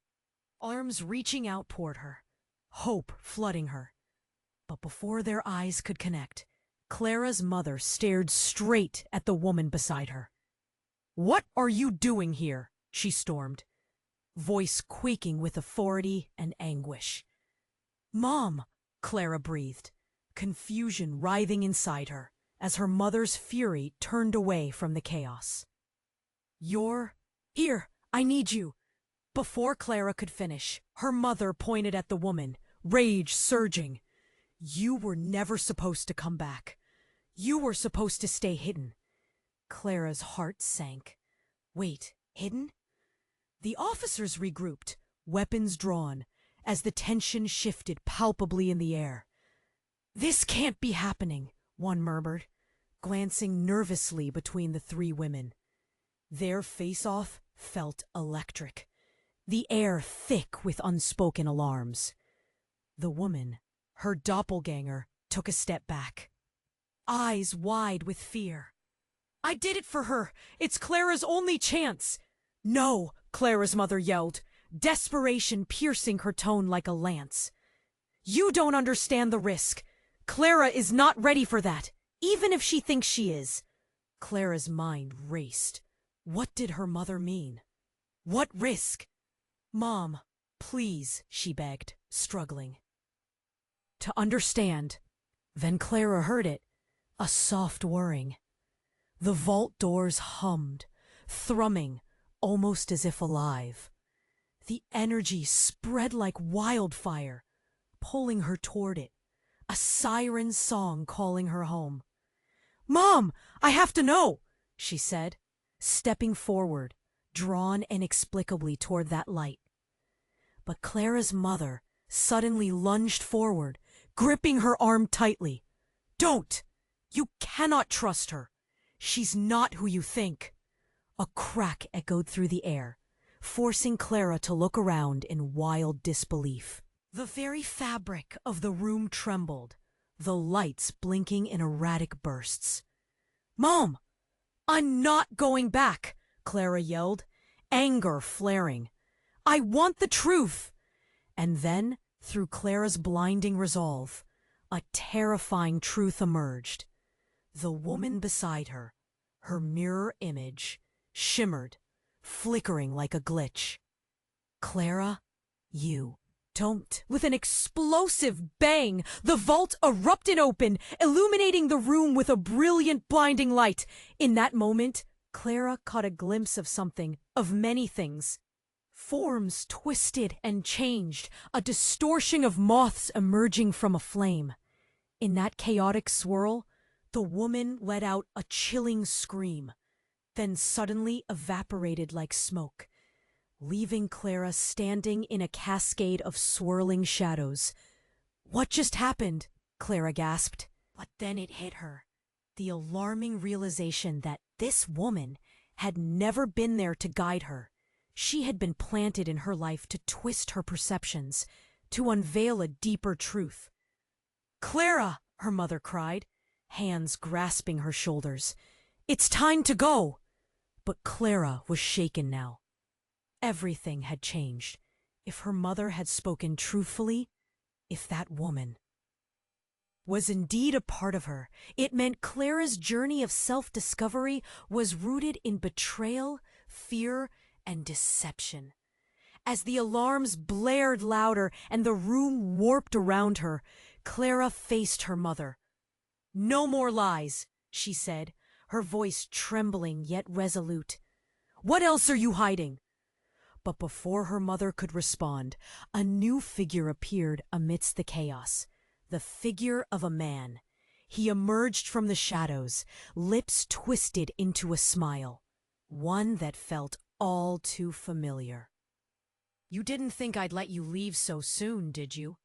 arms reaching out toward her, hope flooding her. But before their eyes could connect, Clara's mother stared straight at the woman beside her. "What are you doing here?" she stormed, voice quaking with authority and anguish. "Mom!" Clara breathed, confusion writhing inside her as her mother's fury turned away from the chaos. "You're here. I need you." Before Clara could finish, her mother pointed at the woman, rage surging. "You were never supposed to come back. You were supposed to stay hidden." Clara's heart sank. Wait, hidden? The officers regrouped, weapons drawn, as the tension shifted palpably in the air. "This can't be happening," one murmured, glancing nervously between the three women. Their face-off felt electric, the air thick with unspoken alarms. The woman, her doppelganger, took a step back, eyes wide with fear. "I did it for her! It's Clara's only chance!" "No!" Clara's mother yelled, desperation piercing her tone like a lance. "You don't understand the risk. Clara is not ready for that, even if she thinks she is." Clara's mind raced. What did her mother mean? What risk? "Mom, please," she begged, struggling to understand. Then Clara heard it, a soft whirring. The vault doors hummed, thrumming, almost as if alive. The energy spread like wildfire, pulling her toward it, a siren song calling her home. "Mom, I have to know," she said, stepping forward, drawn inexplicably toward that light. But Clara's mother suddenly lunged forward, gripping her arm tightly. "Don't! You cannot trust her. She's not who you think." A crack echoed through the air, forcing Clara to look around in wild disbelief. The very fabric of the room trembled, the lights blinking in erratic bursts. "Mom! I'm not going back!" Clara yelled, anger flaring. "I want the truth!" And then, through Clara's blinding resolve, a terrifying truth emerged. The woman beside her, her mirror image, shimmered, flickering like a glitch. "Clara, you don't." With an explosive bang, the vault erupted open, illuminating the room with a brilliant, blinding light. In that moment, Clara caught a glimpse of something, of many things. Forms twisted and changed, a distortion of moths emerging from a flame. In that chaotic swirl, the woman let out a chilling scream, then suddenly evaporated like smoke, leaving Clara standing in a cascade of swirling shadows. "What just happened?" Clara gasped. But then it hit her, the alarming realization that this woman had never been there to guide her. She had been planted in her life to twist her perceptions, to unveil a deeper truth. "Clara!" her mother cried, hands grasping her shoulders. "It's time to go!" But Clara was shaken now. Everything had changed. If her mother had spoken truthfully, if that woman was indeed a part of her, it meant Clara's journey of self-discovery was rooted in betrayal, fear and deception. As the alarms blared louder and the room warped around her, Clara faced her mother. "No more lies," she said, her voice trembling yet resolute. "What else are you hiding?" But before her mother could respond, a new figure appeared amidst the chaos. The figure of a man. He emerged from the shadows, lips twisted into a smile, one that felt all too familiar. "You didn't think I'd let you leave so soon, did you?"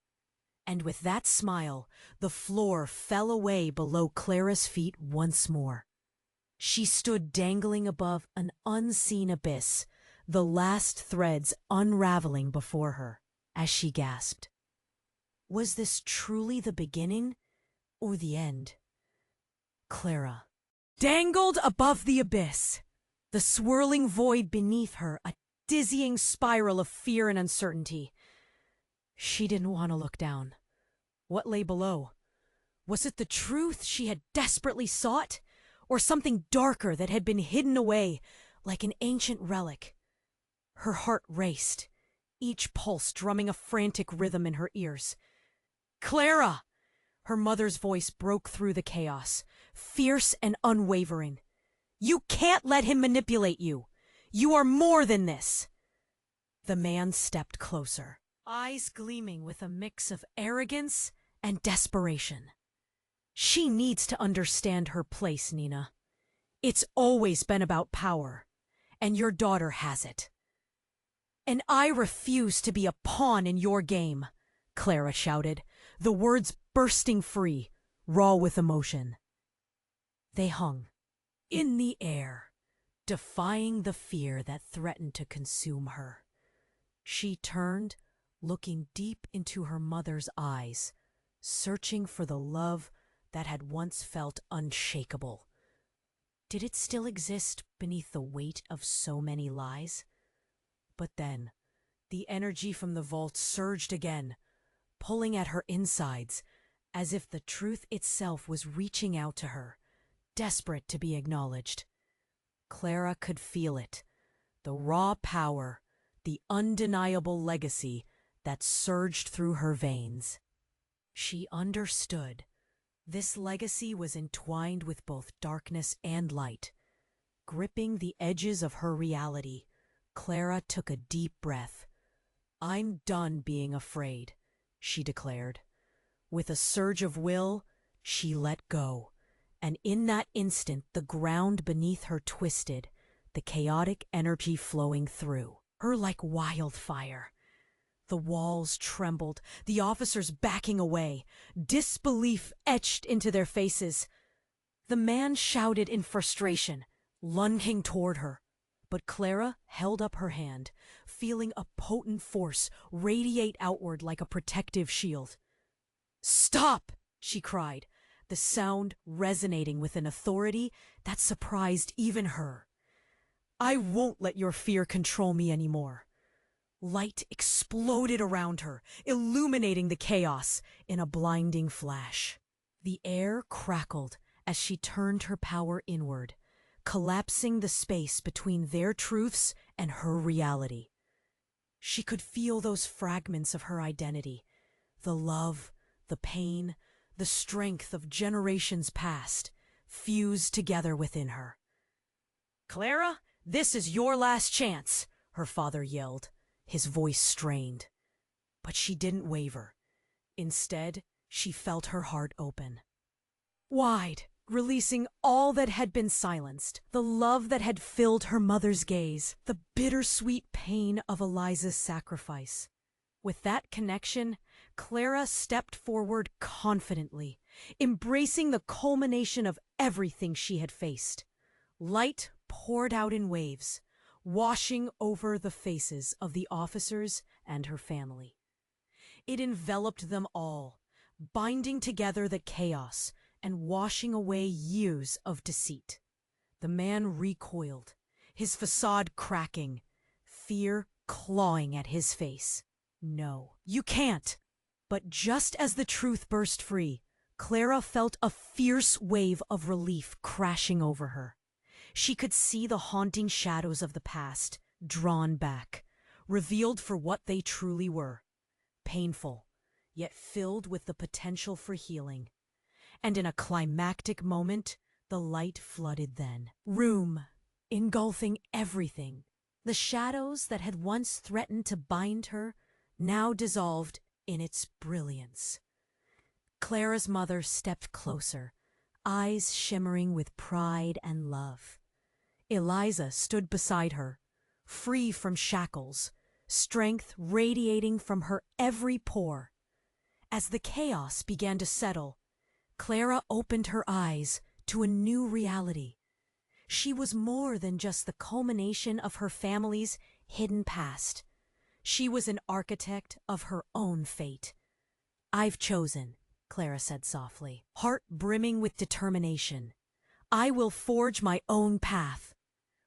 And with that smile, the floor fell away below Clara's feet once more. She stood dangling above an unseen abyss, the last threads unraveling before her, as she gasped. Was this truly the beginning or the end? Clara dangled above the abyss, the swirling void beneath her, a dizzying spiral of fear and uncertainty. She didn't want to look down. What lay below? Was it the truth she had desperately sought, or something darker that had been hidden away like an ancient relic? Her heart raced, each pulse drumming a frantic rhythm in her ears. "Clara!" Her mother's voice broke through the chaos, fierce and unwavering. "You can't let him manipulate you. You are more than this." The man stepped closer, eyes gleaming with a mix of arrogance and desperation. "She needs to understand her place, Nina. It's always been about power, and your daughter has it." "And I refuse to be a pawn in your game," Clara shouted, the words bursting free, raw with emotion. They hung in the air, defying the fear that threatened to consume her. She turned, looking deep into her mother's eyes, searching for the love that had once felt unshakable. Did it still exist beneath the weight of so many lies? But then, the energy from the vault surged again, pulling at her insides, as if the truth itself was reaching out to her, desperate to be acknowledged. Clara could feel it, the raw power, the undeniable legacy that surged through her veins. She understood. This legacy was entwined with both darkness and light. Gripping the edges of her reality, Clara took a deep breath. "I'm done being afraid," she declared. With a surge of will, she let go, and in that instant the ground beneath her twisted, the chaotic energy flowing through her like wildfire. The walls trembled, the officers backing away, disbelief etched into their faces. The man shouted in frustration, lunging toward her. But Clara held up her hand, feeling a potent force radiate outward like a protective shield. "Stop!" she cried, the sound resonating with an authority that surprised even her. "I won't let your fear control me anymore." Light exploded around her, illuminating the chaos in a blinding flash. The air crackled as she turned her power inward, collapsing the space between their truths and her reality. She could feel those fragments of her identity, the love, the pain, the strength of generations past, fused together within her. "Clara, this is your last chance," her father yelled, his voice strained. But she didn't waver. Instead, she felt her heart open wide, releasing all that had been silenced, the love that had filled her mother's gaze, the bittersweet pain of Eliza's sacrifice. With that connection, Clara stepped forward confidently, embracing the culmination of everything she had faced. Light poured out in waves, washing over the faces of the officers and her family. It enveloped them all, binding together the chaos and washing away years of deceit. The man recoiled, his facade cracking, fear clawing at his face. "No, you can't!" But just as the truth burst free, Clara felt a fierce wave of relief crashing over her. She could see the haunting shadows of the past, drawn back, revealed for what they truly were. Painful, yet filled with the potential for healing. And in a climactic moment, the light flooded then. Room, engulfing everything. The shadows that had once threatened to bind her now dissolved in its brilliance. Clara's mother stepped closer, eyes shimmering with pride and love. Eliza stood beside her, free from shackles, strength radiating from her every pore. As the chaos began to settle, Clara opened her eyes to a new reality. She was more than just the culmination of her family's hidden past. She was an architect of her own fate. "I've chosen," Clara said softly, heart brimming with determination. "I will forge my own path."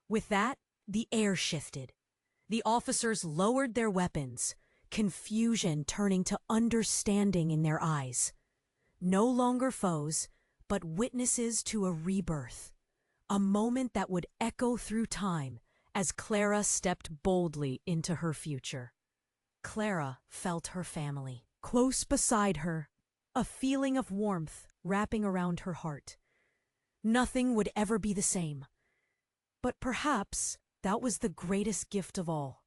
With that, the air shifted. The officers lowered their weapons, confusion turning to understanding in their eyes. No longer foes, but witnesses to a rebirth. A moment that would echo through time as Clara stepped boldly into her future. Clara felt her family close beside her, a feeling of warmth wrapping around her heart. Nothing would ever be the same. But perhaps that was the greatest gift of all.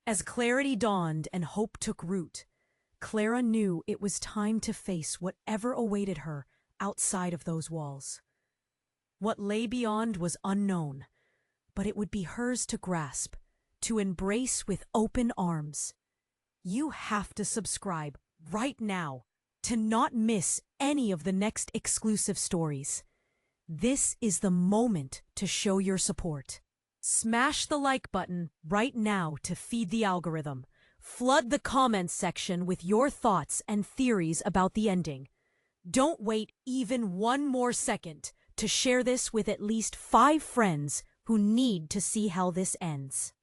As clarity dawned and hope took root, Clara knew it was time to face whatever awaited her outside of those walls. What lay beyond was unknown, but it would be hers to grasp, to embrace with open arms. You have to subscribe right now to not miss any of the next exclusive stories. This is the moment to show your support. Smash the like button right now to feed the algorithm. Flood the comments section with your thoughts and theories about the ending. Don't wait even one more second to share this with at least 5 friends who need to see how this ends.